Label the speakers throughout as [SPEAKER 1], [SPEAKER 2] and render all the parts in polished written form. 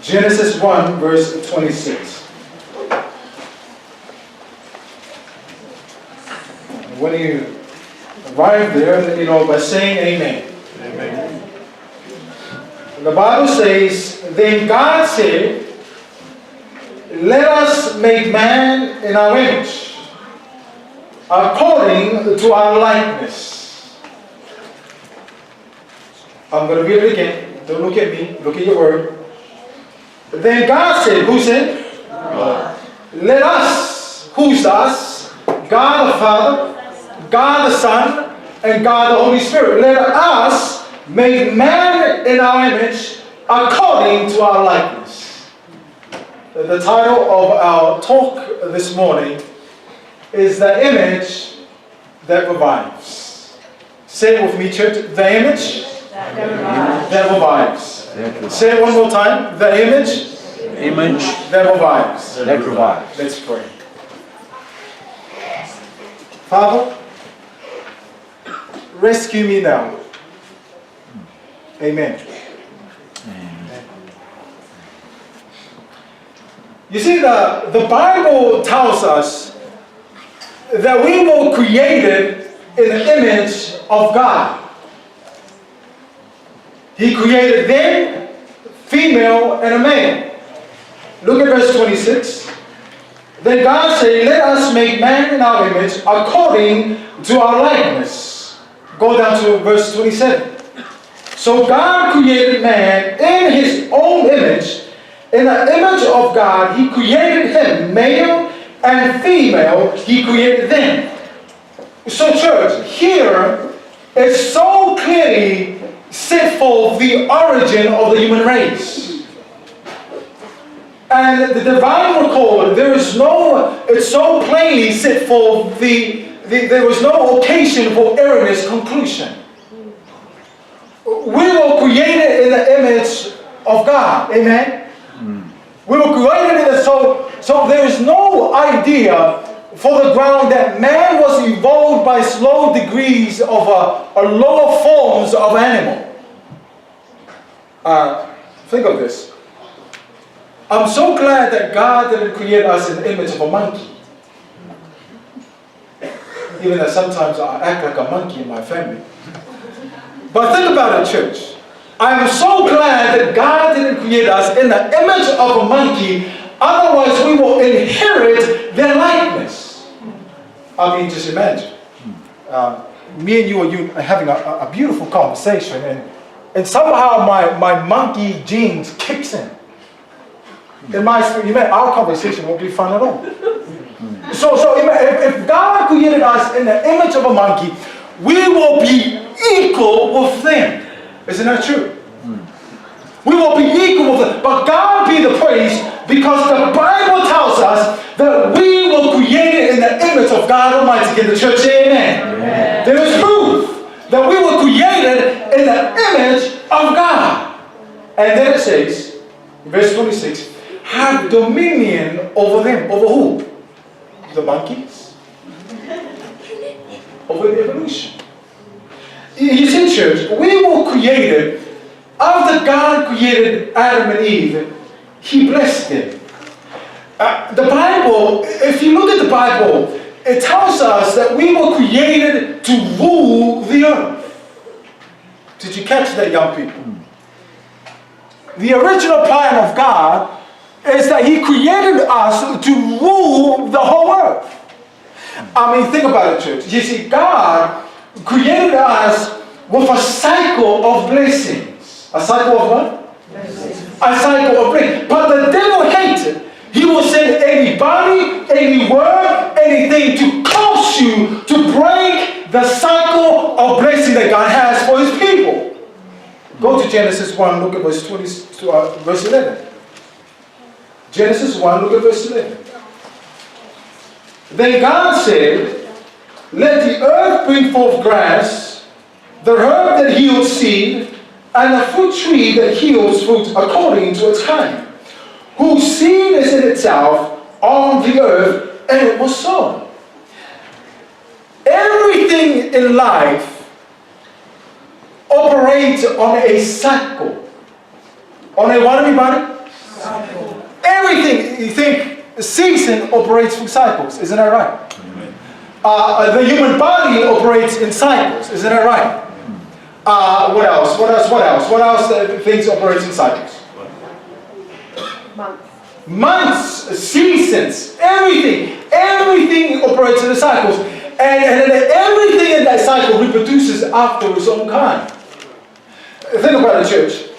[SPEAKER 1] Genesis 1, verse 26. When you arrive there, let me know by saying amen. Amen. The Bible says, then God said, let us make man in our image, according to our likeness. I'm going to read it again. Don't look at me. Look at your word. Then God said, who said? God. Let us, who's us? God the Father, God the Son, and God the Holy Spirit. Let us make man in our image according to our likeness. The title of our talk this morning is The Image That Revives. Say it with me, church. The image that revives. Say it one more time. The image that revives. Let's pray. Father, rescue me now. Amen. You see, the Bible tells us that we were created in the image of God. He created them, female and a man. Look at verse 26. Then God said, let us make man in our image according to our likeness. Go down to verse 27. So God created man in his own image. In the image of God, he created him, male and female, he created them. So church, here is so clearly set forth the origin of the human race. And the divine record, it's so plainly set forth there was no occasion for erroneous conclusion. We were created in the image of God. Amen? We were created in it, so there is no idea for the ground that man was evolved by slow degrees of lower forms of animal. Think of this. I'm so glad that God didn't create us in the image of a monkey. Even though sometimes I act like a monkey in my family. But think about it, church. I'm so glad that God didn't create us in the image of a monkey. Otherwise, we will inherit their likeness. I mean, just imagine. Me and you are having a beautiful conversation, and somehow my monkey genes kicks in. In my spirit, our conversation won't be fun at all. So if God created us in the image of a monkey, we will be equal with them. Isn't that true? We will be equal with them. But God be the praise, because the Bible tells us that we were created in the image of God Almighty. Can the church say amen? Amen. There is proof that we were created in the image of God. And then it says, verse 26, have dominion over them. Over who? The monkeys? Over the evolution. You see, church, we were created, after God created Adam and Eve, he blessed them. The Bible, if you look at the Bible, it tells us that we were created to rule the earth. Did you catch that, young people? The original plan of God is that he created us to rule the whole earth. I mean, think about it, church. You see, God created us with a cycle of blessings. A cycle of what? Blessings. A cycle of blessings. But the devil hates it. He will send anybody, any word, anything to cause you to break the cycle of blessing that God has for his people. Go to Genesis 1, look at verse 11. Genesis 1, look at verse 11. Then God said, let the earth bring forth grass, the herb that yields seed, and the fruit tree that yields fruit according to its kind, whose seed is in itself on the earth, and it was so. Everything in life operates on a cycle. On a what, everybody? Everything, you think, season operates through cycles. Isn't that right? The human body operates in cycles. Isn't that right? What else? What else things operates in cycles? Months, seasons, everything operates in the cycles, and everything in that cycle reproduces after its own kind. Think about it, church.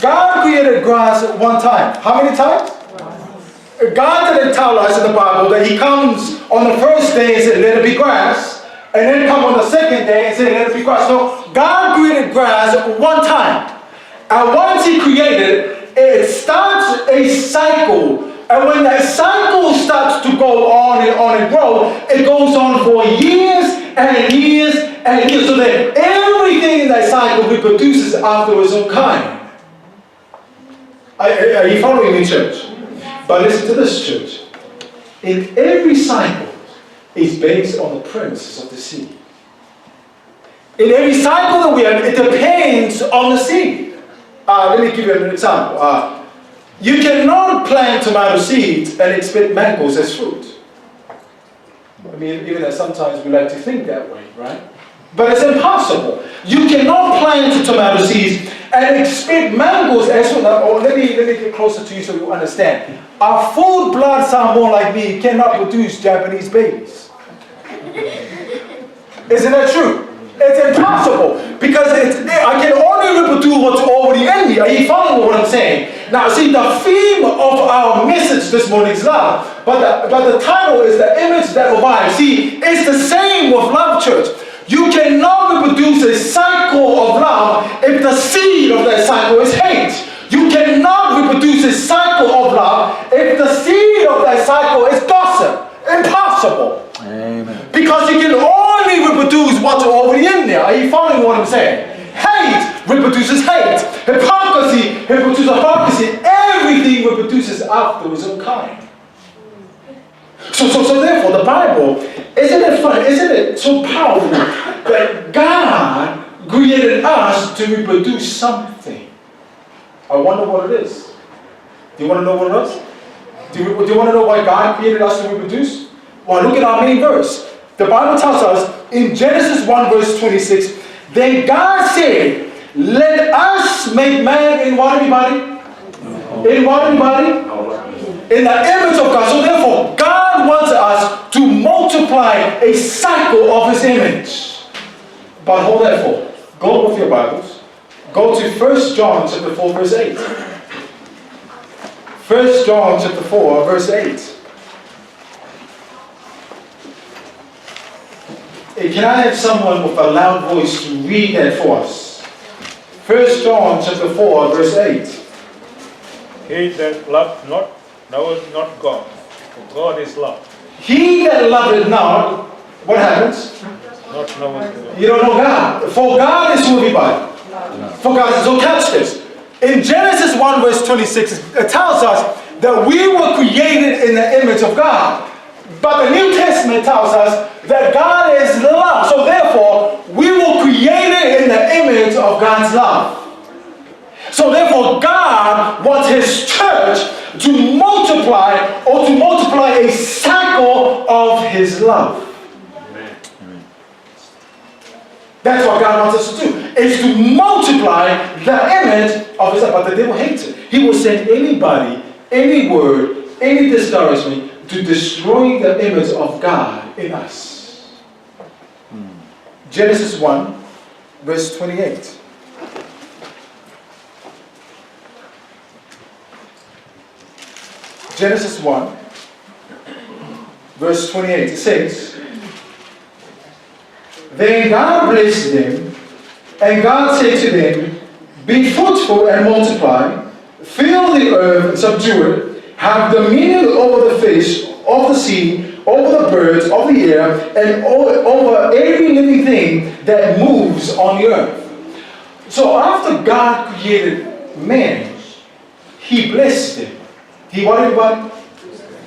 [SPEAKER 1] God created grass at one time. How many times? God didn't tell us in the Bible that He comes on the first day and said, "Let it be grass," and then come on the second day and say, "Let it be grass." No, God created grass at one time, and once He created it starts a cycle, and when that cycle starts to go on and grow, it goes on for years and years and years, so that everything in that cycle reproduces after its own kind. Are you following me, church? But listen to this, church. In every cycle is based on the premises of the seed. In every cycle that we have, it depends on the seed. Let me give you an example. You cannot plant tomato seeds and expect mangoes as fruit. I mean, even though sometimes we like to think that way, right? But it's impossible. You cannot plant tomato seeds and expect mangoes as fruit. Let me get closer to you so you understand. Our full-blood salmon like me cannot produce Japanese babies. Isn't that true? It's impossible, because I can only reproduce what's already in me. Are you following what I'm saying? Now, see, the theme of our message this morning is love, but the title is the image that revives. See, it's the same with love, church. You cannot reproduce a cycle of love if the seed of that cycle is hate. You cannot reproduce a cycle of love if the seed of that cycle is gossip. Impossible. Amen. Because you can only reproduce what's already in there. Are you following what I'm saying? Hate reproduces hate. Hypocrisy reproduces hypocrisy. Everything reproduces after its own kind. So therefore, the Bible, isn't it fun? Isn't it so powerful that God created us to reproduce something? I wonder what it is. Do you want to know what it is? Do you want to know why God created us to reproduce? Well, look at our main verse. The Bible tells us in Genesis 1 verse 26, then God said, "Let us make man in what, everybody? In what, everybody? In the image of God." So therefore, God wants us to multiply a cycle of His image. But hold that thought. Go with your Bibles. Go to 1 John chapter 4 verse 8. 1 John chapter 4 verse 8. Can I have someone with a loud voice to read that for us? 1 John chapter 4 verse 8.
[SPEAKER 2] He that loveth not knoweth not God, for God is love.
[SPEAKER 1] He that loveth not, what happens?
[SPEAKER 2] Not knoweth God.
[SPEAKER 1] You don't know God. For God is who, everybody? For God is. So catch this. In Genesis 1 verse 26, it tells us that we were created in the image of God. But the New Testament tells us that God is love. So therefore, we were created in the image of God's love. So therefore, God wants His church to multiply a cycle of His love. Amen. That's what God wants us to do, is to multiply the image of His love. But the devil hates it. He will send anybody, any word, any discouragement to destroy the image of God in us. Genesis 1, verse 28. Genesis 1, verse 28. It says, then God blessed them, and God said to them, be fruitful and multiply, fill the earth and subdue it, have dominion over the fish of the sea, over the birds of the air, and over every living thing that moves on the earth. So after God created man, He blessed him. He what, everybody?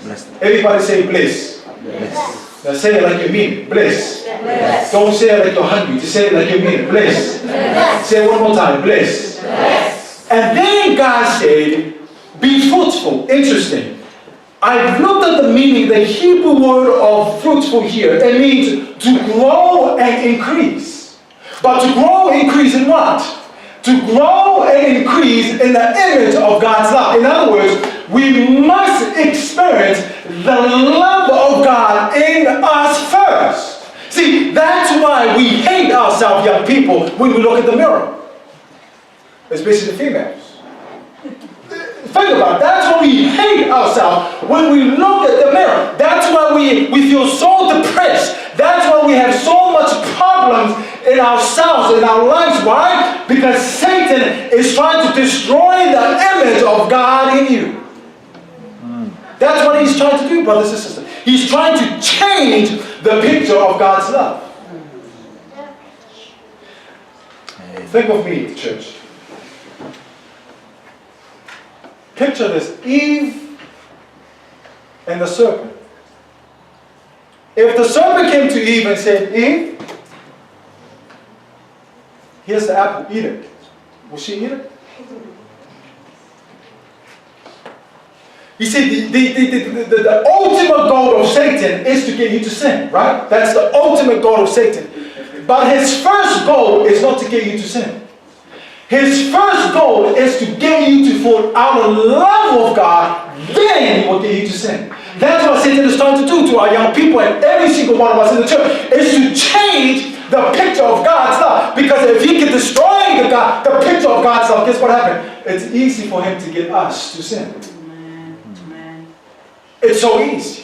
[SPEAKER 1] Blessed. Everybody say bless. Bless. Now say it like you mean it. Bless. Bless. Don't say it like you're hungry. Just say it like you mean it. Bless. Bless. Say it one more time. Bless. Bless. And then God said, Be fruitful. Interesting. I've looked at the meaning, the Hebrew word of fruitful here. It means to grow and increase. But to grow and increase in what? To grow and increase in the image of God's love. In other words, we must experience the love of God in us first. See, that's why we hate ourselves, young people, when we look at the mirror. Especially the females. Think about it. That's why we hate ourselves when we look at the mirror. That's why we feel so depressed. That's why we have so much problems in ourselves, in our lives. Why? Because Satan is trying to destroy the image of God in you. That's what he's trying to do, brothers and sisters. He's trying to change the picture of God's love. Think of me, church. Picture this, Eve and the serpent. If the serpent came to Eve and said, Eve, here's the apple, eat it. Will she eat it? You see, the ultimate goal of Satan is to get you to sin, right? That's the ultimate goal of Satan. But his first goal is not to get you to sin. His first goal is to get you to fall out of love of God, then he will get you to sin. That's what Satan is trying to do to our young people and every single one of us in the church, is to change the picture of God's love. Because if he can destroy the picture of God's love, guess what happened? It's easy for him to get us to sin. Amen. It's so easy.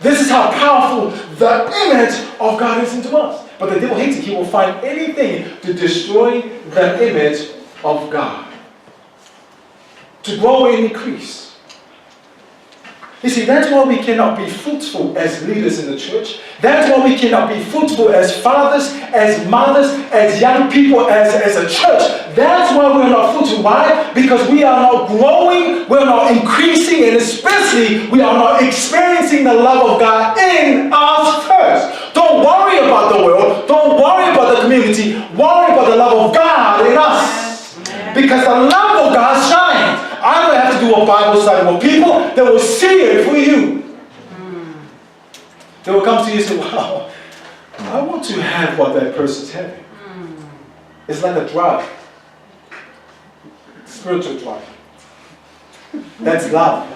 [SPEAKER 1] This is how powerful the image of God is into us. But the devil hates it. He will find anything to destroy the image of God. To grow and increase. You see, that's why we cannot be fruitful as leaders in the church. That's why we cannot be fruitful as fathers, as mothers, as young people, as a church. That's why we're not fruitful. Why? Because we are not growing, we're not increasing, and especially we are not experiencing the love of God in us first. Don't worry about the world. Don't worry about the community. Worry about the love of God in us. Because the love of God shines. I don't have to do a Bible study with people that will see it for you. They will come to you and say, wow, I want to have what that person's having. It's like a drug. Spiritual drug. That's love.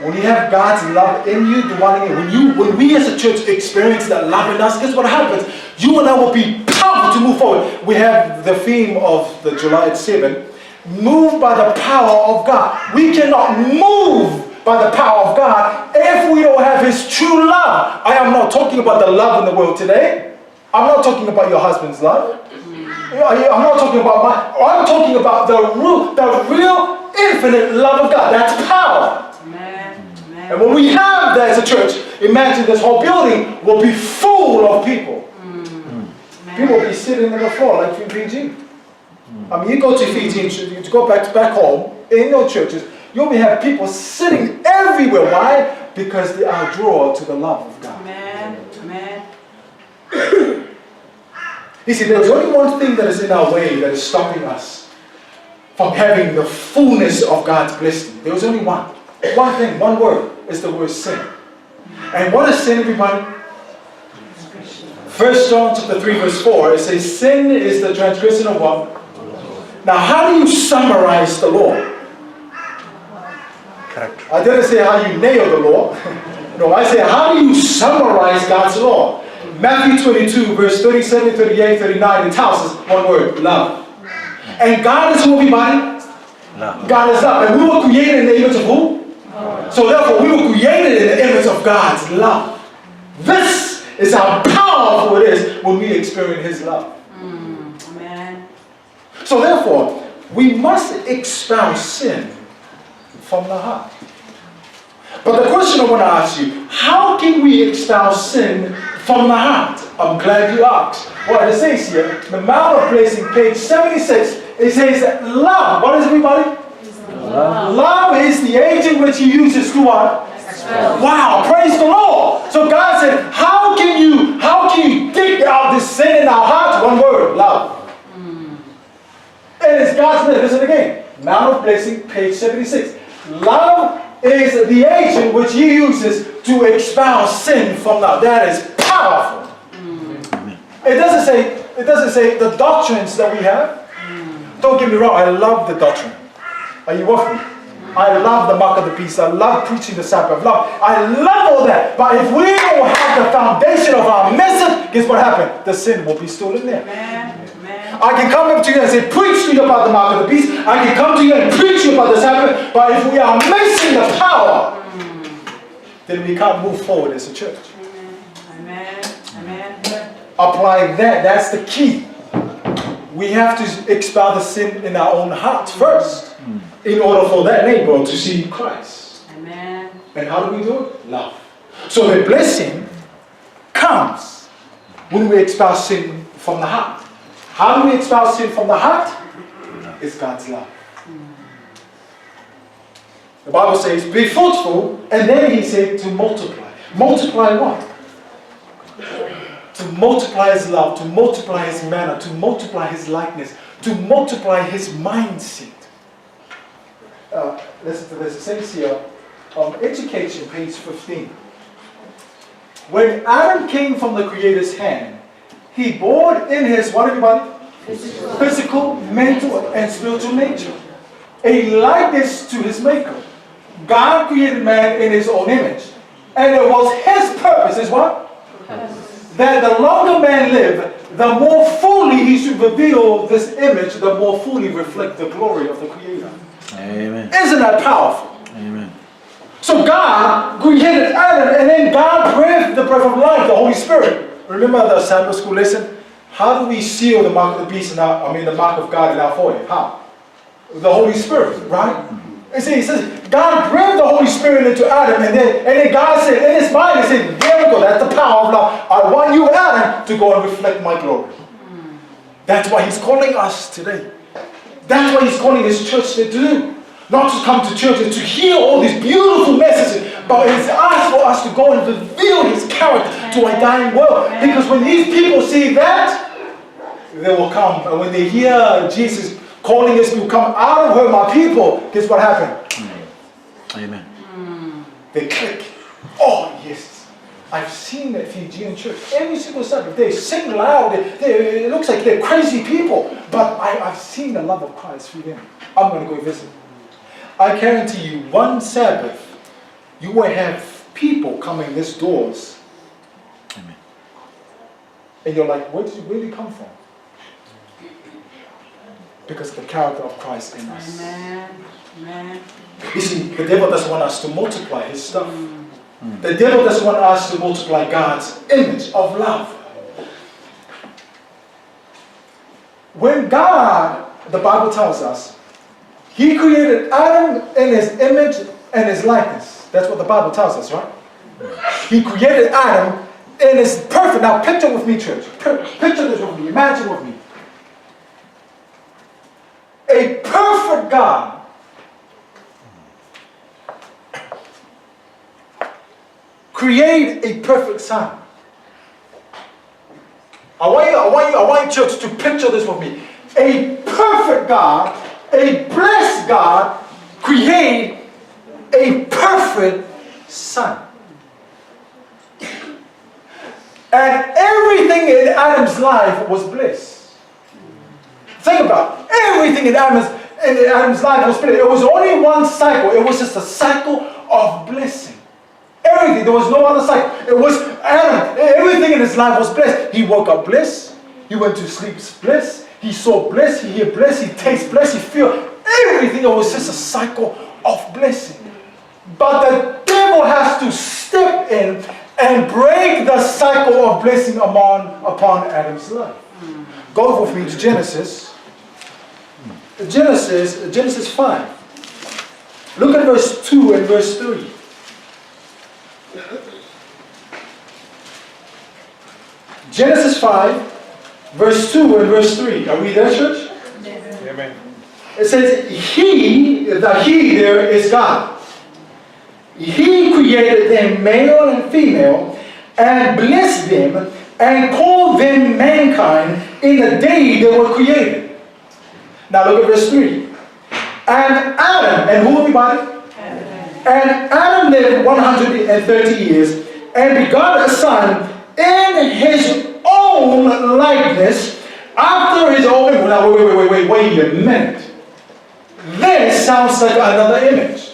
[SPEAKER 1] When you have God's love in you, when we as a church experience that love in us, guess what happens? You and I will be powerful to move forward. We have the theme of the July at 7. Moved by the power of God. We cannot move by the power of God if we don't have His true love. I am not talking about the love in the world today. I'm not talking about your husband's love. I'm not talking about I'm talking about the real infinite love of God. That's power. Amen. And when we have that as a church, imagine this whole building will be full of people. People will be sitting on the floor like in Fiji. I mean, you go to Fiji, you go back home, in your churches, you'll have people sitting everywhere. Why? Because they are drawn to the love of God. Amen. Amen. You see, there's only one thing that is in our way that is stopping us from having the fullness of God's blessing. There's only one. One thing, one word, is the word sin. And what is sin, everybody? 1 John chapter 3 verse 4, it says, sin is the transgression of what? Now, how do you summarize the law? Correct. I didn't say how you nail the law. No, I say how do you summarize God's law? Matthew 22, verse 37, 38, 39, it tells us one word, love. And God is who, everybody? Love. God is love. And we were created in the image of who? So therefore, we were created in the image of God's love. This is how powerful it is when we experience His love. So therefore, we must expel sin from the heart. But the question I want to ask you, how can we expel sin from the heart? I'm glad you asked. Well, it says here, the Mount of Blessing, page 76, it says that love, what is everybody? Love. Love is the agent which He uses to what? Wow, praise the Lord. So God said, how can you dig out this sin in our hearts? One word, love. And it's God's name. Listen again. Mount of Blessing, page 76. Love is the agent which he uses to expel sin from love. That is powerful. It doesn't say the doctrines that we have. Don't get me wrong, I love the doctrine. Are you with me? I love the mark of the beast. I love preaching the Sabbath. I love all that. But if we don't have the foundation of our message, guess what happened? The sin will be still in there. I can come up to you and say, preach to you about the mark of the beast. I can come to you and preach to you about the Sabbath. But if we are missing the power, then we can't move forward as a church.
[SPEAKER 3] Amen.
[SPEAKER 1] Apply that. That's the key. We have to expel the sin in our own hearts first, in order for that neighbor to see Christ.
[SPEAKER 3] Amen.
[SPEAKER 1] And how do we do it? Love. So the blessing comes when we expel sin from the heart. How do we expel sin from the heart? It's God's love. The Bible says, be fruitful, and then he said to multiply. Multiply what? To multiply his love, to multiply his manner, to multiply his likeness, to multiply his mindset. Listen to this. It says here, Education, page 15. When Adam came from the Creator's hand, he bore in his, what everybody? Physical, mental, and spiritual nature. A likeness to his maker. God created man in his own image. And it was his purpose, is what? That the longer man lived, the more fully he should reveal this image, the more fully reflect the glory of the Creator.
[SPEAKER 4] Amen.
[SPEAKER 1] Isn't that powerful?
[SPEAKER 4] Amen.
[SPEAKER 1] So God created Adam, and then God breathed the breath of life, the Holy Spirit. Remember the Sabbath school lesson? How do we seal the mark of the beast the mark of God in our forehead? How? The Holy Spirit, right? And see, he says, God breathed the Holy Spirit into Adam, and then God said, in his mind, he said, there we go, that's the power of love. I want you, Adam, to go and reflect my glory. That's why he's calling us today. That's what he's calling his church to do. Not to come to church and to hear all these beautiful messages, but he's asked for us to go and reveal his character to a dying world. Because when these people see that, they will come. And when they hear Jesus calling us to come out of her, my people, guess what happened?
[SPEAKER 4] Amen.
[SPEAKER 1] They click. Oh, yes. I've seen that Fijian church. Every single Sabbath, they sing loud. It looks like they're crazy people. But I've seen the love of Christ through them. I'm going to go visit. I guarantee you, one Sabbath, you will have people coming these doors.
[SPEAKER 4] Amen.
[SPEAKER 1] And you're like, where did you come from? Because of the character of Christ in us.
[SPEAKER 3] Amen.
[SPEAKER 1] You see, the devil doesn't want us to multiply his stuff. The devil doesn't want us to multiply God's image of love. When God, the Bible tells us, he created Adam in his image and his likeness. That's what the Bible tells us, right? He created Adam in his perfect. Now picture with me, church. Picture this with me. Imagine with me. A perfect God create a perfect son. I want church to picture this with me. A perfect God, a blessed God, create a perfect son. And everything in Adam's life was bliss. Think about it. Everything in Adam's life was bliss. It was only one cycle. It was just a cycle of blessing. Everything. There was no other cycle. It was Adam. Everything in his life was bliss. He woke up bliss. He went to sleep bliss. He saw bliss. He heard bliss. He tastes bliss. He feels everything. It was just a cycle of blessing. But the devil has to step in and break the cycle of blessing upon Adam's life. Go with me to Genesis. Genesis 5. Look at verse 2 and verse 3. Genesis 5, verse 2 and verse 3. Are we there, church?
[SPEAKER 2] Amen.
[SPEAKER 1] It says, the he there is God. He created them male and female, and blessed them, and called them mankind in the day they were created. Now look at verse 3. And Adam, and who everybody? And Adam lived 130 years and begot a son in his own likeness, after his own. Now, wait a minute. This sounds like another image.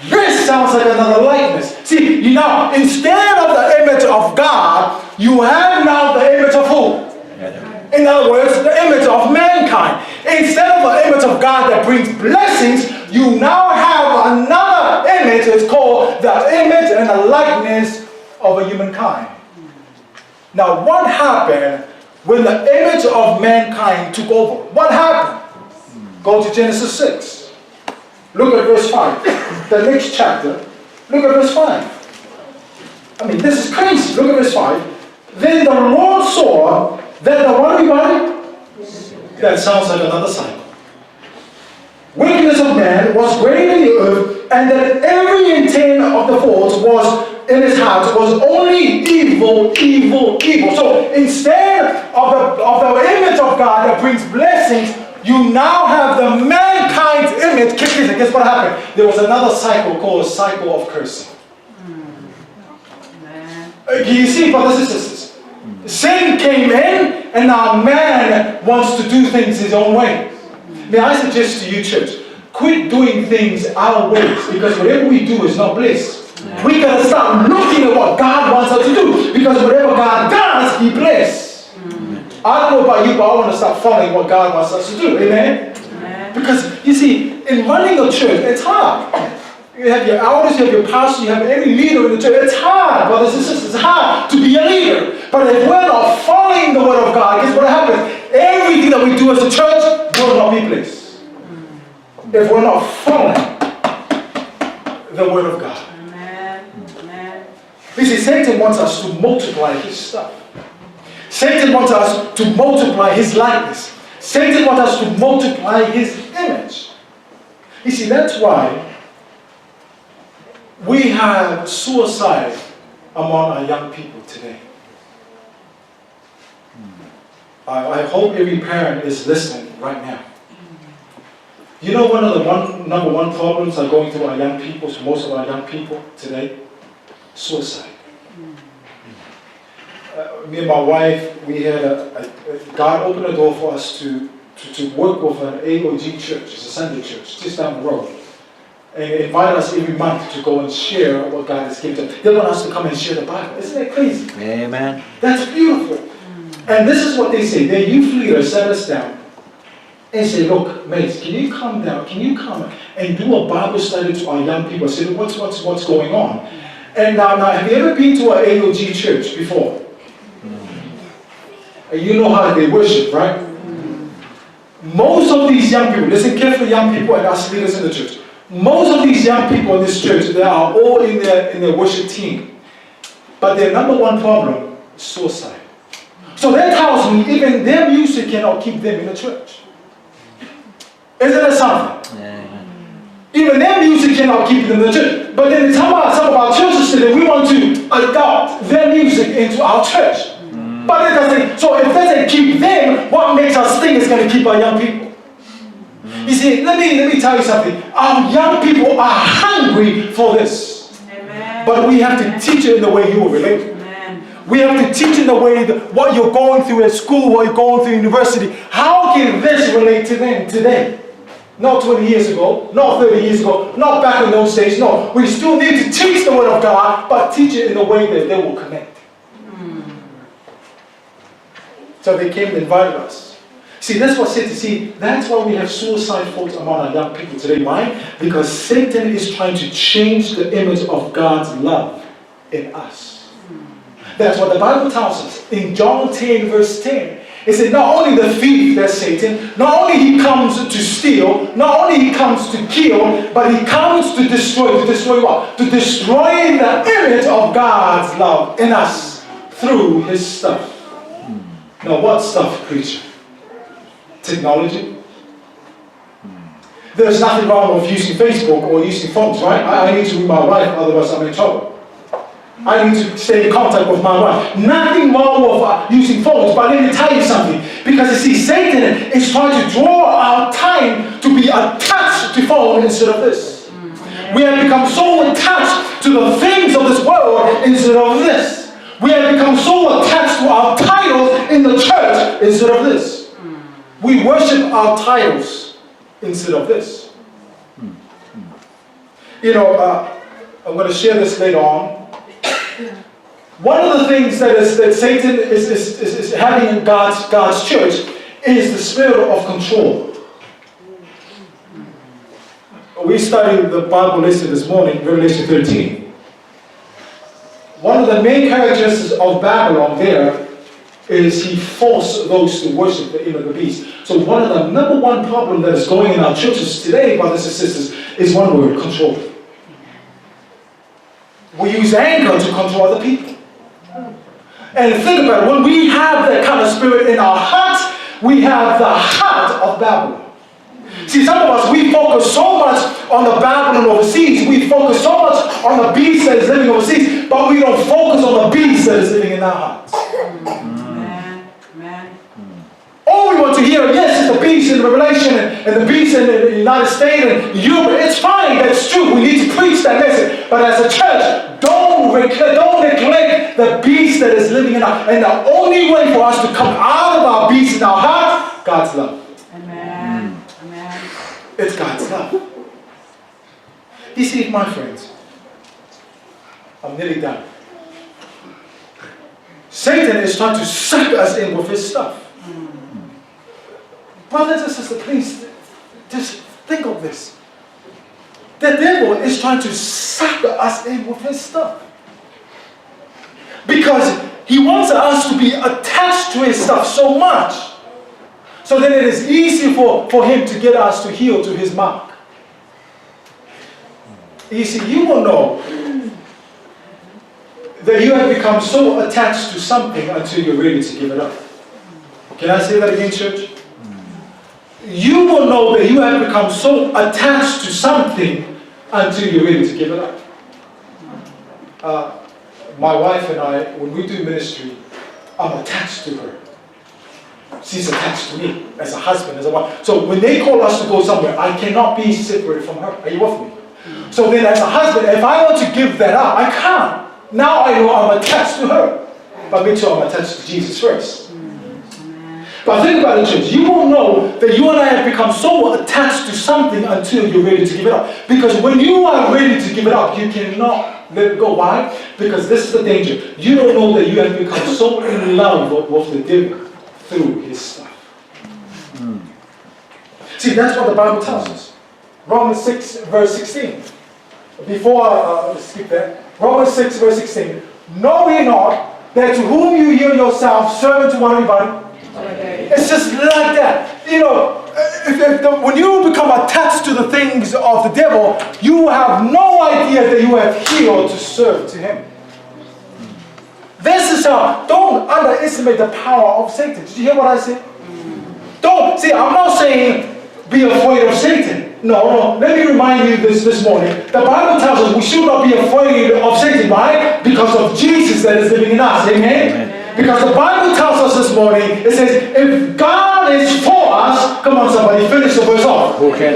[SPEAKER 1] This sounds like another likeness. See, you know, instead of the image of God, you have now the image of who? In other words, the image of mankind. Instead of the image of God that brings blessings, you now have another image. It's called the image and the likeness of a humankind. Now, what happened when the image of mankind took over? What happened? Go to Genesis 6. Look at verse 5. The next chapter. Look at verse 5. I mean, this is crazy. Look at verse 5. Then the Lord saw that the what, everybody? That sounds like another cycle. Wickedness of man was great in the earth, and that every intent of the thoughts was in his heart was only evil. So instead of the image of God that brings blessings, you now have the mankind's image kicked in. Guess what happened? There was another cycle called a cycle of cursing. Can you see, brothers and sisters? Sin came in, and now man wants to do things his own way. May I suggest to you, church, quit doing things our ways, because whatever we do is not bliss. We gotta start looking at what God wants us to do, because whatever God does, He bless. I don't know about you, but I want to start following what God wants us to do. Amen? Because you see, in running a church, it's hard. You have your elders, you have your pastor, you have every leader in the church. It's hard, brothers and sisters. It's hard to be a leader. But if we're not following the word of God, guess what happens? Everything that we do as a church will not be blessed. If we're not following the word of God.
[SPEAKER 3] Amen.
[SPEAKER 1] You see, Satan wants us to multiply his stuff. Satan wants us to multiply his likeness. Satan wants us to multiply his image. You see, that's why we have suicide among our young people today. I hope every parent is listening right now. You know, one of the number one problems are going through our young people, most of our young people today? Suicide. Me and my wife, we had God opened a door for us to work with an AOG church. It's a Sunday church, just down the road. And they invite us every month to go and share what God has given to them. They want us to come and share the Bible. Isn't that crazy?
[SPEAKER 4] Amen.
[SPEAKER 1] That's beautiful. And this is what they say. Their youth leader sat us down and said, look, Mase, can you come down? Can you come and do a Bible study to our young people? I said, what's going on? And now, have you ever been to an AOG church before? And you know how they worship, right? Most of these young people, listen carefully, young people and us leaders in the church. Most of these young people in this church, they are all in their worship team. But their number one problem is suicide. So that tells me even their music cannot keep them in the church. Isn't that something?
[SPEAKER 4] Amen.
[SPEAKER 1] Even their music cannot keep them in the church. But then some of our churches today, we want to adopt their music into our church. But it doesn't. So if it doesn't keep them, what makes us think it's going to keep our young people? You see, let me tell you something. Our young people are hungry for this.
[SPEAKER 3] Amen.
[SPEAKER 1] But we have to teach it in the way you will relate.
[SPEAKER 3] Amen.
[SPEAKER 1] We have to teach in the way that what you're going through at school, what you're going through university. How can this relate to them today? Not 20 years ago, not 30 years ago, not back in those days. No, we still need to teach the word of God, but teach it in a way that they will connect. So they came and invited us. See, that's what Satan, that's why we have suicide thoughts among our young people today. Why? Because Satan is trying to change the image of God's love in us. That's what the Bible tells us. In John 10, verse 10, it said, not only the thief, that's Satan, not only he comes to steal, not only he comes to kill, but he comes to destroy. To destroy what? To destroy the image of God's love in us through his stuff. Now, what stuff, preacher? Technology? There's nothing wrong with using Facebook or using phones, right? I need to read my wife, otherwise I'm in trouble. I need to stay in contact with my wife. Nothing wrong with using phones, but let me tell you something. Because you see, Satan is trying to draw our time to be attached attached to phone instead of this. We have become so attached to the things of this world instead of this. We have become so attached to our titles in the church instead of this. We worship our titles instead of this. You know, I'm going to share this later on. One of the things that Satan is having in God's church is the spirit of control. We studied the Bible lesson this morning, Revelation 13. One of the main characteristics of Babylon there is he forced those to worship the image of the beast. So one of the number one problem that is going in our churches today, brothers and sisters, is one word: control. We use anger to control other people. And think about it, when we have that kind of spirit in our hearts, we have the heart of Babylon. See, some of us, we focus so much on the Babylon overseas, we focus so much on the beast that is living overseas, but we don't focus on the beast that is living in our hearts.
[SPEAKER 3] Amen. Amen.
[SPEAKER 1] All we want to hear, yes, is the beast in Revelation and the beast in the United States and Europe. It's fine, that's true. We need to preach that message. But as a church, don't neglect the beast that is living in our. And the only way for us to come out of our beast in our heart, God's love.
[SPEAKER 3] Amen. Amen.
[SPEAKER 1] It's God's love. You see, my friends, I'm nearly done. Satan is trying to suck us in with his stuff. Brothers and sisters, please just think of this. The devil is trying to suck us in with his stuff. Because he wants us to be attached to his stuff so much, so that it is easy for him to get us to heel to his mark. You see, you will know that you have become so attached to something until you're ready to give it up. Can I say that again, church? You will know that you have become so attached to something until you're ready to give it up. My wife and I, when we do ministry, I'm attached to her. She's attached to me as a husband, as a wife. So when they call us to go somewhere, I cannot be separate from her. Are you with me? So then as a husband, if I want to give that up, I can't. Now I know I'm attached to her. But make sure I'm attached to Jesus first. But think about it, church. You will know that you and I have become so attached to something until you're ready to give it up. Because when you are ready to give it up, you cannot let it go. Why? Because this is the danger. You don't know that you have become so in love with the devil through his stuff. See, that's what the Bible tells us. Romans 6, verse 16. Before I skip that, Romans 6, verse 16. Know ye not that to whom you yield yourself, servant to one another. It's just like that. You know, when you become attached to the things of the devil, you have no idea that you have healed to serve to him. This is how, don't underestimate the power of Satan. Did you hear what I said? Don't, see, I'm not saying be afraid of Satan. No. Let me remind you this morning. The Bible tells us we should not be afraid of Satan. Why? Because of Jesus that is living in us. Amen? Because the Bible tells us this morning, it says, if God is for us, come on somebody, finish the verse off. Who can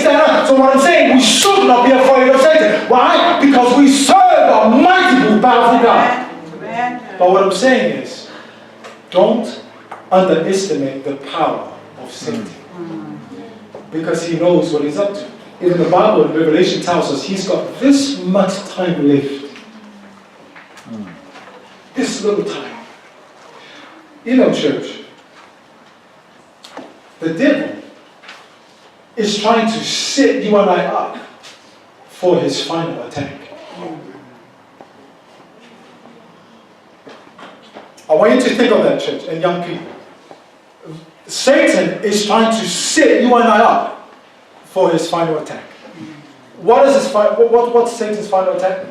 [SPEAKER 1] stand up? So what I'm saying, we should not be afraid of Satan. Why? Because we serve a mighty, powerful God. But what I'm saying is, don't underestimate the power of Satan. Because he knows what he's up to. Even the Bible in Revelation tells us he's got this much time left. This little time. You know, church, the devil is trying to set you and I up for his final attack. I want you to think of that, church, and young people. Satan is trying to set you and I up for his final attack. What's Satan's final attack?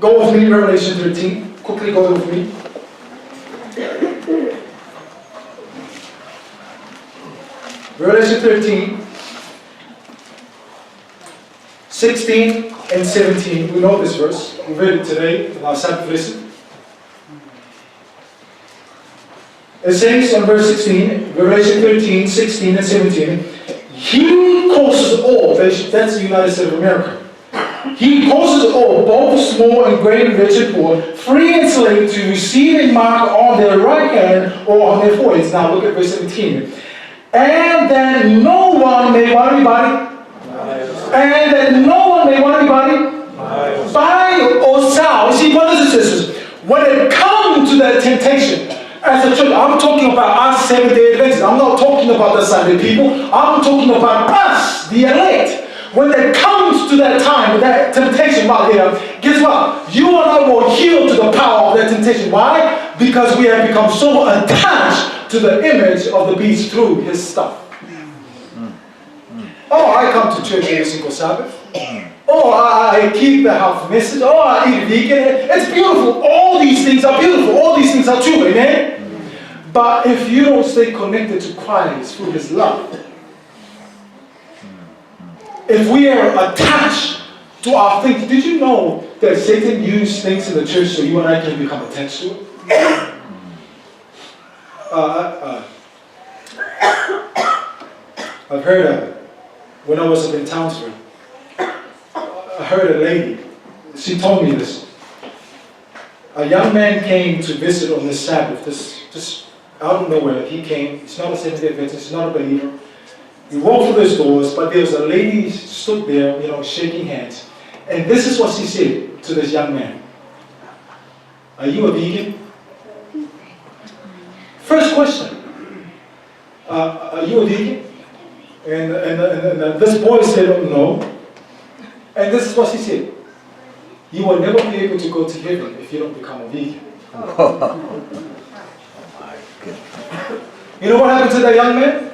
[SPEAKER 1] Go with me, Revelation 13. Quickly go with me. Revelation 13, 16 and 17. We know this verse. We read it today in our Sabbath lesson. It says on verse 16, Revelation 13, 16 and 17, He causes all, that's the United States of America. He causes all, both small and great and rich and poor, free and slave, to receive a mark on their right hand or on their foreheads. Now look at verse 17. And that no one may want anybody. And that no one may want anybody. Buy or sell. You see, brothers and sisters, when it comes to that temptation, as a church, I'm talking about us Seventh-day Adventists. I'm not talking about the Sunday people. I'm talking about us, the elect. When it comes to that time, that temptation right there, guess what? You and I will yield to the power of that temptation. Why? Because we have become so attached to the image of the beast through his stuff. Oh, I come to church every single Sabbath. Oh, I keep the health message. Oh, I eat vegan. It's beautiful. All these things are beautiful. All these things are true. Amen? But if you don't stay connected to Christ through his love, if we are attached to our things, did you know that Satan used things in the church so you and I can become attached to it? I've heard when I was up in Townsville, I heard a lady, she told me this. A young man came to visit on this Sabbath, just out of nowhere. He came, he's not a Seventh-day Adventist, he's not a believer. He walked through those doors, but there was a lady stood there, shaking hands. And this is what she said to this young man. Are you a vegan? First question. Are you a vegan? And this boy said, oh, no. And this is what she said. You will never be able to go to heaven if you don't become a vegan. You know what happened to that young man?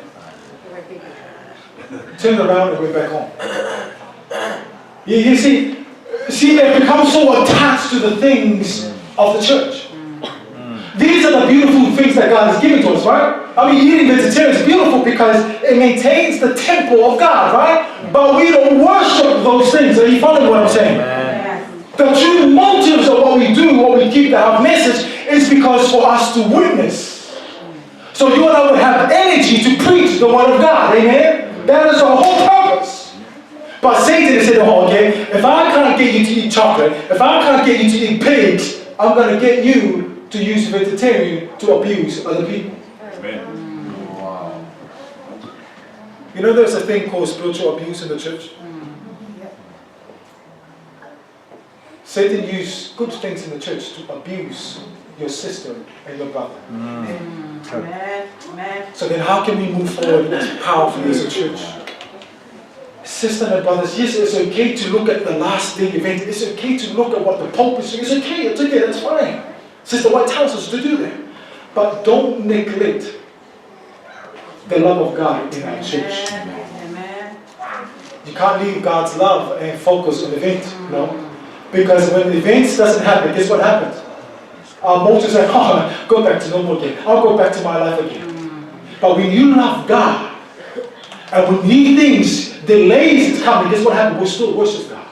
[SPEAKER 1] Turned around and went back home. You see, she had become so attached to the things of the church. These are the beautiful things that God has given to us, right? I mean, eating vegetarian is beautiful because it maintains the temple of God, right? But we don't worship those things. Are you following what I'm saying? The true motives of what we do, what we keep our message, is because for us to witness. So you and I would have energy to preach the word of God, amen? That is our whole purpose. But Satan said, oh, okay, if I can't get you to eat chocolate, if I can't get you to eat pigs, I'm going to get you to use vegetarian to abuse other people. Amen. Wow. You know there's a thing called spiritual abuse in the church? Satan used good things in the church to abuse your sister and your brother.
[SPEAKER 3] Amen. Amen.
[SPEAKER 1] So then how can we move forward powerfully as a church? Sisters and brothers, yes, it's okay to look at the last day event. It's okay to look at what the Pope is doing. It's okay, that's fine. Sister White tells us to do that. But don't neglect the love of God in our church.
[SPEAKER 3] Amen.
[SPEAKER 1] You can't leave God's love and focus on the event, Because when the events doesn't happen, guess what happens? Our motives are, oh, go back to normal again. I'll go back to my life again. But when you love God, and when these things, delays is coming, guess what happens? We'll still worship God.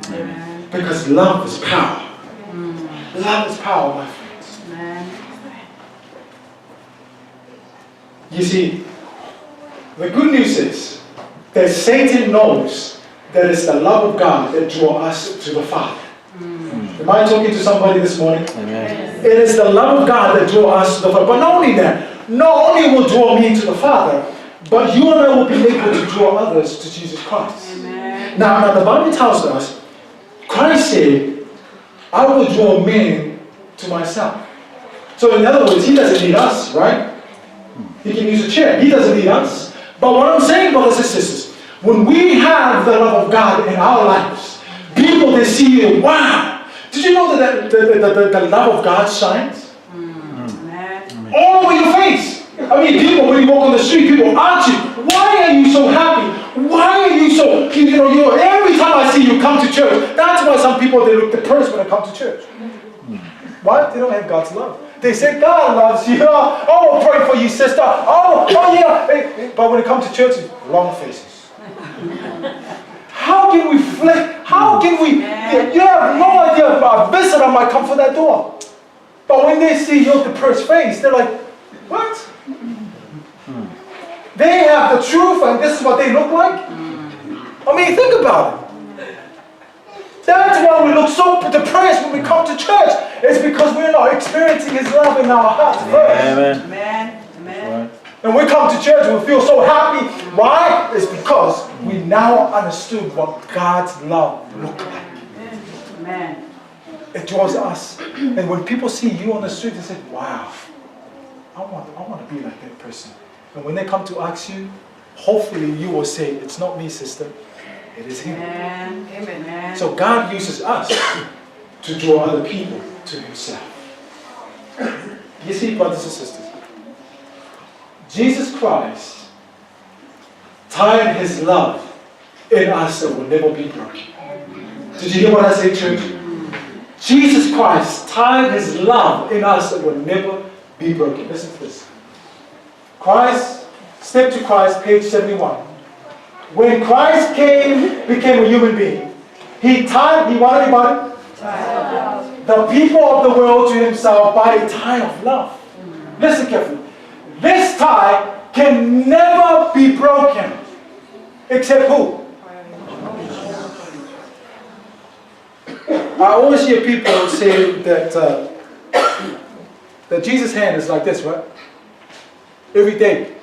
[SPEAKER 1] Amen. Because love is power. Love is power, my friends. Amen. You see, the good news is that Satan knows that it's the love of God that draws us to the Father. Am I talking to somebody this morning? Amen. It is the love of God that draws us to the Father. But not only that, not only will draw me to the Father, but you and I will be able to draw others to Jesus Christ. Amen. Now the Bible tells us, Christ said, I will draw men to myself. So in other words, he doesn't need us, right? He can use a chair. He doesn't need us. But what I'm saying, brothers and sisters, when we have the love of God in our lives, people, they see you, wow. Did you know that the love of God shines? All over your face. I mean, people, when you walk on the street, people ask you, why are you so happy? Why are you so, every time I see you come to church, that's why some people, they look depressed when they come to church. Why? They don't have God's love. They say, God loves you. Oh, pray for you, sister. Oh yeah. But when it comes to church, it's long faces. How can we flip? How can we? You have no idea about a visitor might come for that door. But when they see your depressed face, they're like, what? They have the truth and this is what they look like. I mean, think about it. That's why we look so depressed when we come to church. It's because we're not experiencing His love in our hearts first.
[SPEAKER 4] Amen.
[SPEAKER 3] Amen. Amen.
[SPEAKER 1] And we come to church and we feel so happy. Why? It's because we now understood what God's love looked like.
[SPEAKER 3] Amen.
[SPEAKER 1] It draws us. And when people see you on the street, they say, wow, I want to be like that person. And when they come to ask you, hopefully you will say, it's not me, sister. It is Him.
[SPEAKER 3] Amen. Amen.
[SPEAKER 1] So God uses us to draw other people to Himself. You see, brothers and sisters, Jesus Christ tied His love in us that will never be broken. Did you hear what I say, church? Jesus Christ tied His love in us that will never be broken. Listen to this. Christ, Step to Christ, page 71. When Christ became a human being, He what everybody? The people of the world to Himself by a tie of love. Listen carefully. This tie can never be broken. Except who? I always hear people say that that Jesus' hand is like this, right? Every day.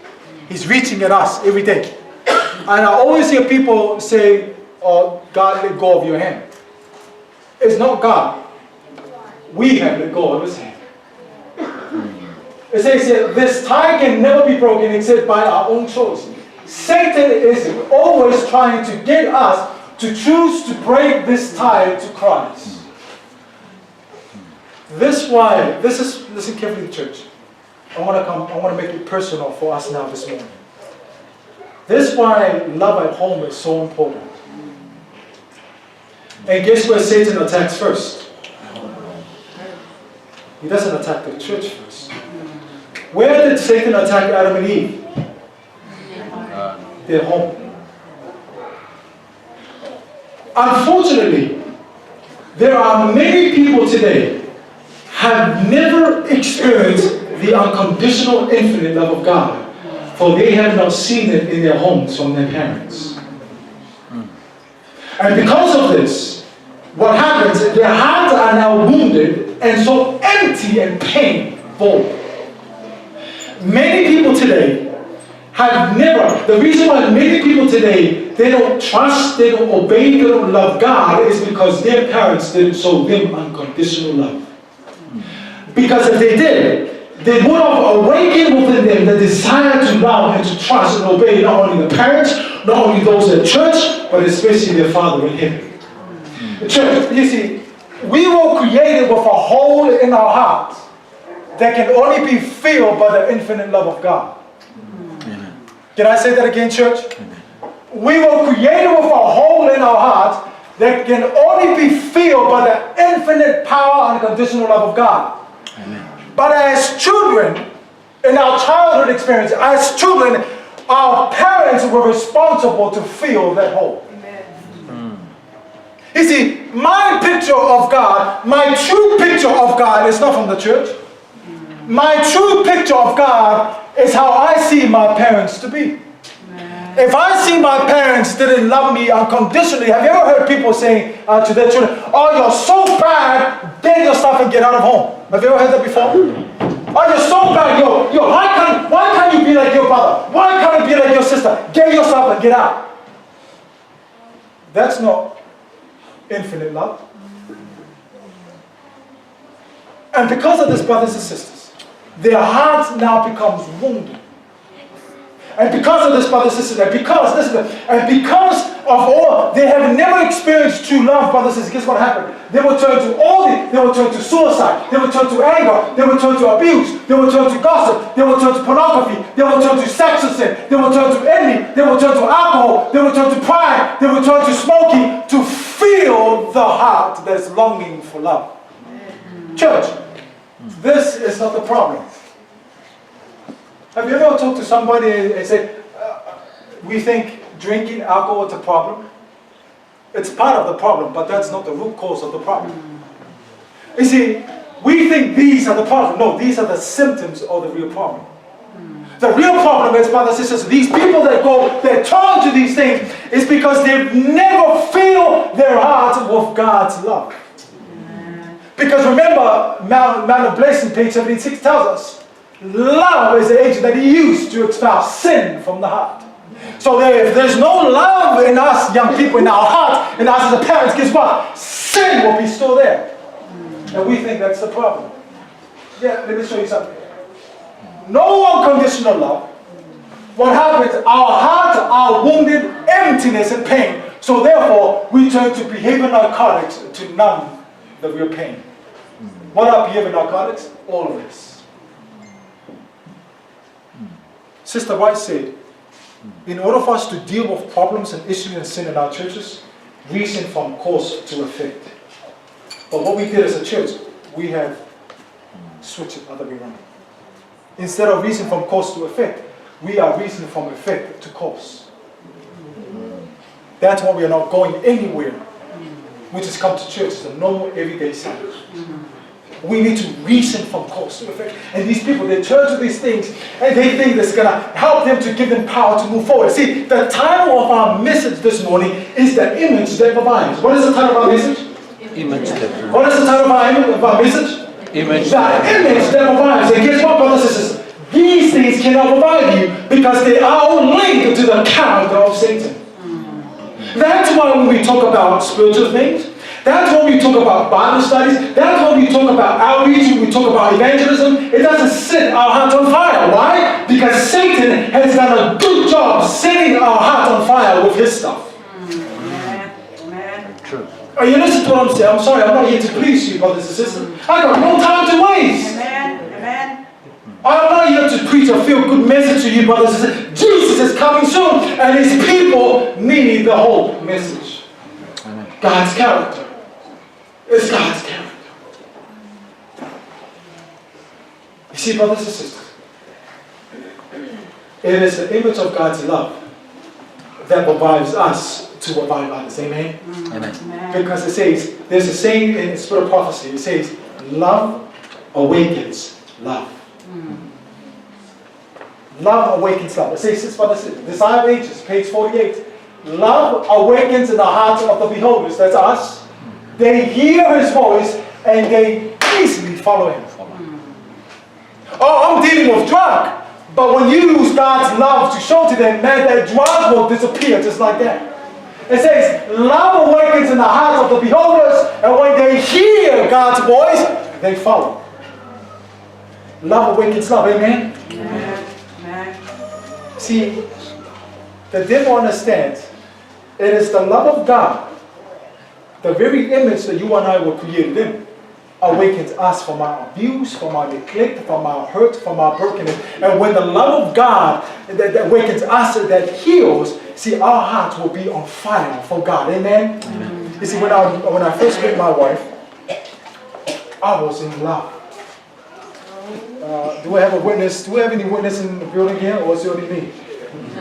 [SPEAKER 1] He's reaching at us every day. And I always hear people say, oh, God, let go of your hand. It's not God. We have let go of His hand. It says here, this tie can never be broken except by our own choice. Satan is always trying to get us to choose to break this tie to Christ. Listen carefully, church. I want to make it personal for us now this morning. This is why love at home is so important. And guess where Satan attacks first? He doesn't attack the church first. Where did Satan attack Adam and Eve? Their home. Unfortunately, there are many people today have never experienced the unconditional infinite love of God, for they have not seen it in their homes from their parents. And because of this, what happens is their hearts are now wounded and so empty and painful. Many people today have never, the reason why many people today, they don't trust, they don't obey, they don't love God is because their parents didn't show them unconditional love. Because if they did, they would have awakened within them the desire to love and to trust and obey not only the parents, not only those at church, but especially their Father in heaven. Church, you see, we were created with a hole in our hearts that can only be filled by the infinite love of God.
[SPEAKER 4] Amen.
[SPEAKER 1] Can I say that again, church?
[SPEAKER 4] Amen.
[SPEAKER 1] We were created with a hole in our hearts that can only be filled by the infinite power and unconditional love of God.
[SPEAKER 4] Amen.
[SPEAKER 1] But as children, in our childhood experience, as children, our parents were responsible to fill that hole. You see, my picture of God, my true picture of God is not from the church. My true picture of God is how I see my parents to be. If I see my parents didn't love me unconditionally, have you ever heard people saying to their children, oh, you're so bad, get your stuff and get out of home? Have you ever heard that before? Oh, you're so bad, why can't you be like your brother? Why can't you be like your sister? Get your stuff and get out. That's not infinite love. And because of this, brothers and sisters, their hearts now becomes wounded. And because of this, brothers and sisters, and because of all, they have never experienced true love, brothers and sisters. Guess what happened? They will turn to they will turn to suicide, they will turn to anger, they will turn to abuse, they will turn to gossip, they will turn to pornography, they will turn to sexual sin, they will turn to envy, they will turn to alcohol, they will turn to pride, they will turn to smoking to fill the heart that is longing for love. Church, this is not the problem. Have you ever talked to somebody and said, we think drinking alcohol is a problem? It's part of the problem, but that's not the root cause of the problem. You see, we think these are the problem. No, these are the symptoms of the real problem. The real problem is, brothers and sisters, these people that turn to these things is because they've never filled their hearts with God's love. Because remember, Man of Blessing, page 76 tells us, love is the agent that he used to expel sin from the heart. So if there's no love in us young people, in our heart, in us as a parents, guess what? Sin will be still there. And we think that's the problem. Yeah, let me show you something. No unconditional love. What happens? Our hearts are wounded, emptiness and pain. So therefore, we turn to behavior narcotics to numb the real pain. What are behavior narcotics? All of this. Sister White said, in order for us to deal with problems and issues and sin in our churches, reason from cause to effect. But what we did as a church, we have switched it other way around. Instead of reason from cause to effect, we are reason from effect to cause. That's why we are not going anywhere. We just come to church as a normal everyday Sunday. We need to reason from cause to effect. And these people, they turn to these things and they think that's going to help them to give them power to move forward. See, the title of our message this morning is the image that revives. What is the title of our message?
[SPEAKER 4] Image that
[SPEAKER 1] What is the title of our message?
[SPEAKER 4] Image.
[SPEAKER 1] The image that revives. And guess what, brothers and sisters? These things cannot revive you because they are all linked to the character of Satan. That's why when we talk about spiritual things, that's when we talk about Bible studies, that's when we talk about outreach, when we talk about evangelism, it doesn't set our hearts on fire. Why? Because Satan has done a good job setting our hearts on fire with his stuff.
[SPEAKER 3] Amen.
[SPEAKER 4] True.
[SPEAKER 1] Are you listening to what I'm saying? I'm sorry, I'm not here to please you, brothers and sisters. I got no time to waste.
[SPEAKER 3] Amen.
[SPEAKER 1] I'm not here to preach a feel-good message to you, brothers and sisters. Jesus is coming soon, and his people need the whole message.
[SPEAKER 4] Amen.
[SPEAKER 1] God's character. It's God's character. You see, brothers and sisters, it is the image of God's love that revives us to revive others. Amen?
[SPEAKER 4] Amen.
[SPEAKER 1] Because it says, there's a saying in the Spirit of Prophecy, it says, love awakens love. Love awakens love. It says, Desire of Ages, page 48. Love awakens in the hearts of the beholders. That's us. They hear his voice and they easily follow him. Oh, I'm dealing with drug. But when you use God's love to show to them, man, that drug will disappear just like that. It says, love awakens in the hearts of the beholders, and when they hear God's voice, they follow. Love awakens love. Amen?
[SPEAKER 3] Amen.
[SPEAKER 1] See, the devil understands it is the love of God, the very image that you and I were created in, awakens us from our abuse, from our neglect, from our hurt, from our brokenness. And when the love of God that awakens us, that heals, see, our hearts will be on fire for God. Amen? Amen. You see, when I first met my wife, I was in love. Do we have a witness? Do we have any witness in the building here, or is it only me?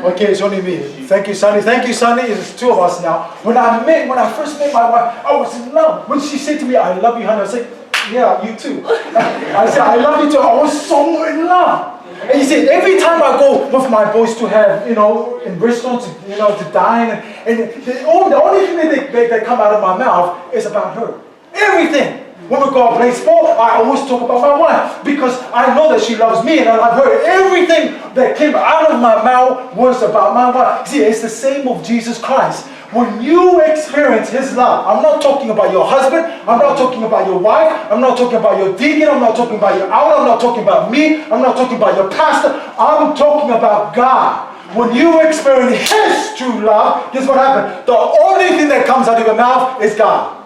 [SPEAKER 1] Okay, it's only me. Thank you, Sonny. Thank you, Sonny. It's two of us now. When I first met my wife, I was in love. When she said to me, "I love you, honey," I said, "Yeah, you too." I said, "I love you too." I was so in love. And you see, every time I go with my boys to have, in Brisbane, to dine, and the only thing that come out of my mouth is about her. Everything. When we go and play sport, I always talk about my wife because I know that she loves me and I love her. Everything that came out of my mouth was about my wife. See, it's the same with Jesus Christ. When you experience his love, I'm not talking about your husband, I'm not talking about your wife, I'm not talking about your deacon, I'm not talking about your elder, I'm not talking about me, I'm not talking about your pastor, I'm talking about God. When you experience his true love, guess what happened? The only thing that comes out of your mouth is God.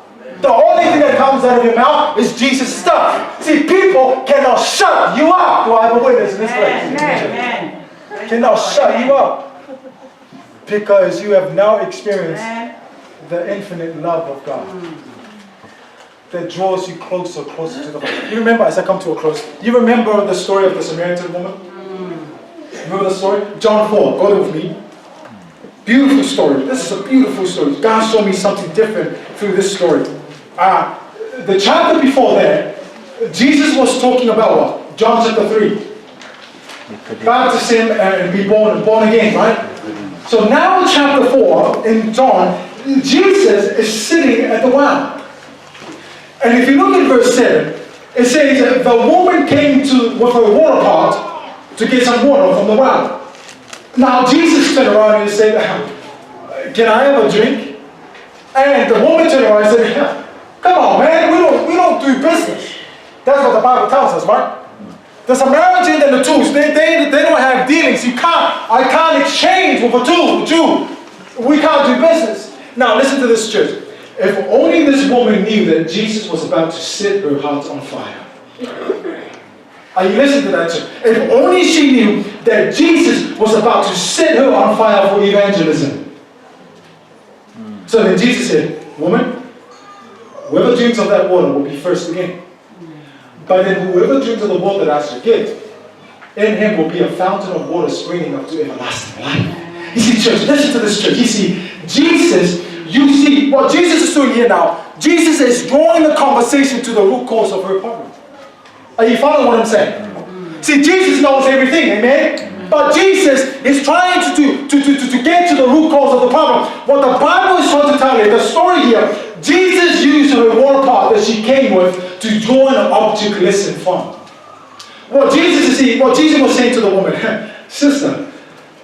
[SPEAKER 1] The only thing that comes out of your mouth is Jesus' stuff. See, people cannot shut you up. Do I have a witness in this place?
[SPEAKER 3] Amen.
[SPEAKER 1] Cannot shut you up. Because you have now experienced the infinite love of God. That draws you closer to the Father. You remember, as I come to a close, you remember the story of the Samaritan woman? Remember the story? John 4, go there with me. Beautiful story. This is a beautiful story. God showed me something different through this story. The chapter before that, Jesus was talking about what? John chapter 3. baptize him and be born again, right? So now in chapter 4 in John, Jesus is sitting at the well. And if you look at verse 7, it says that the woman came with her water pot to get some water from the well. Now Jesus turned around and said, can I have a drink? And the woman turned around and said, come on, man, we don't do business. That's what the Bible tells us, right? The Samaritan and the Jews, they don't have dealings. I can't exchange with a Jew. We can't do business. Now listen to this, church. If only this woman knew that Jesus was about to set her heart on fire. Are you listening to that, church? If only she knew that Jesus was about to set her on fire for evangelism. So then Jesus said, woman, whoever drinks of that water will be first again. But then whoever drinks of the water that I shall give, in him will be a fountain of water springing up to everlasting life. You see, church, listen to this, church. You see, Jesus, you see, what Jesus is doing here now, Jesus is drawing the conversation to the root cause of her problem. Are you following what I'm saying? See, Jesus knows everything, amen? But Jesus is trying to get to the root cause of the problem. What the Bible is trying to tell you, the story here, Jesus used her water pot that she came with to draw an object lesson from. What Jesus was saying to the woman, sister,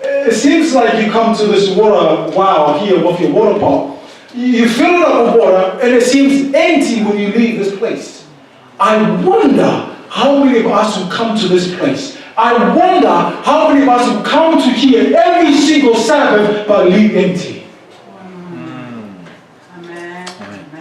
[SPEAKER 1] it seems like you come to this water wow here with your water pot. You fill it up with water and it seems empty when you leave this place. I wonder how many of us who come to this place, I wonder how many of us who come to here every single Sabbath but leave empty.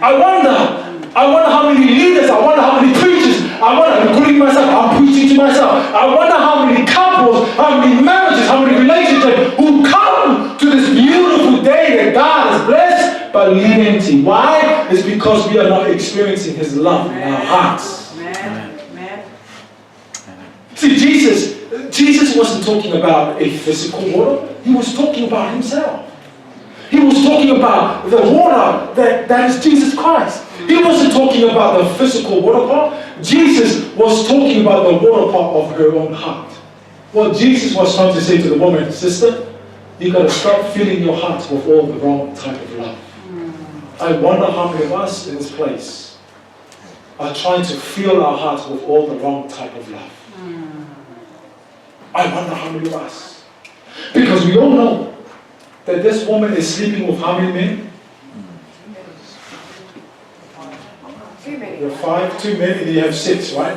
[SPEAKER 1] I wonder how many leaders, I wonder how many preachers, I wonder, including myself, I'm preaching to myself. I wonder how many couples, how many marriages, how many relationships who come to this beautiful day that God has blessed but leave empty. Why? It's because we are not experiencing His love in our hearts.
[SPEAKER 3] Amen.
[SPEAKER 1] See, Jesus wasn't talking about a physical water. He was talking about Himself. He was talking about the water that is Jesus Christ. He wasn't talking about the physical water pot. Jesus was talking about the water pot of her own heart. What Jesus was trying to say to the woman, sister, you got to stop filling your heart with all the wrong type of love. I wonder how many of us in this place are trying to fill our hearts with all the wrong type of love. I wonder how many of us. Because we all know that this woman is sleeping with how many men? You have 5, 2 men, and you have 6, right?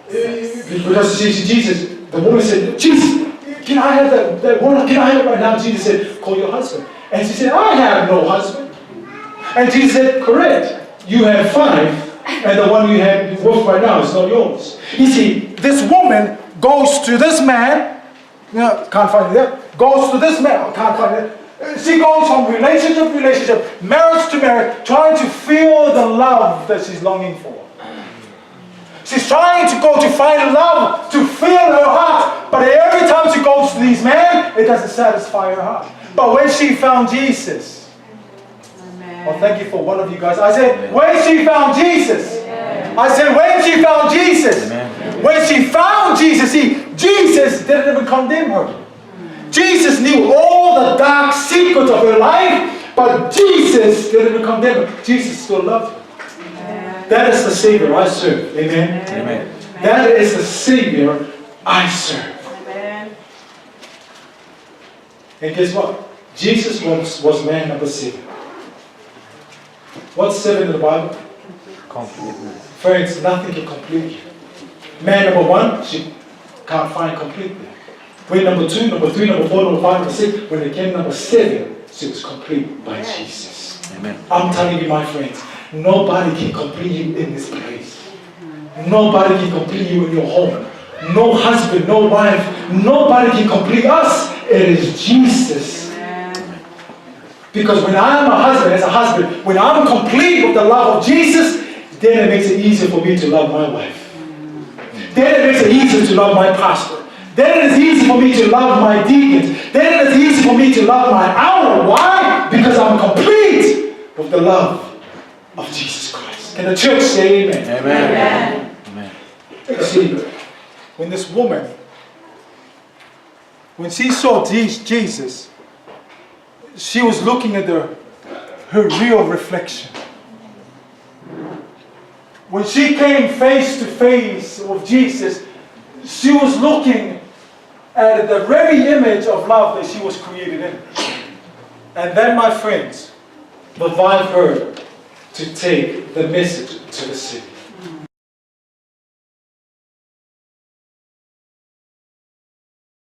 [SPEAKER 1] Because Jesus, the woman said, Jesus, can I have that water? Can I have it right now? Jesus said, call your husband. And she said, I have no husband. And Jesus said, correct. You have 5, and the one you have with right now is not yours. You see, this woman goes to this man, can't find it there, goes to this man, can't find it. She goes from relationship to relationship, marriage to marriage, trying to feel the love that she's longing for. She's trying to go to find love, to fill her heart. But every time she goes to these men, it doesn't satisfy her heart. But when she found Jesus, well, thank you for one of you guys. I said, when she found Jesus. I said, when she found Jesus. When she found Jesus, see, Jesus didn't even condemn her. Jesus knew all the dark secrets of her life, but Jesus didn't even condemn her. Jesus still loved her. That is the Savior I serve. Amen? Amen. That is the Savior I serve. Amen. And guess what? Jesus was man number 7. What's 7 in the Bible?
[SPEAKER 4] Completeness.
[SPEAKER 1] Friends, nothing can complete you. Man number 1, she can't find completely. When number 2, number 3, number 4, number 5, number 6, when it came number 7, she was complete by Jesus. Amen. I'm telling you, my friends, nobody can complete you in this place. Nobody can complete you in your home. No husband, no wife, nobody can complete us. It is Jesus. Because when I'm a husband, as a husband, when I'm complete with the love of Jesus, then it makes it easier for me to love my wife. Then it makes it easier to love my pastor. Then it is easy for me to love my deacons. Then it is easy for me to love my elder. Why? Because I'm complete with the love of Jesus Christ. Can the church say amen? Amen. Amen. You see, when this woman when she saw Jesus, she was looking at her real reflection. When she came face to face with Jesus, she was looking at the very image of love that she was created in. And that, my friends, revived her to take the message to the city.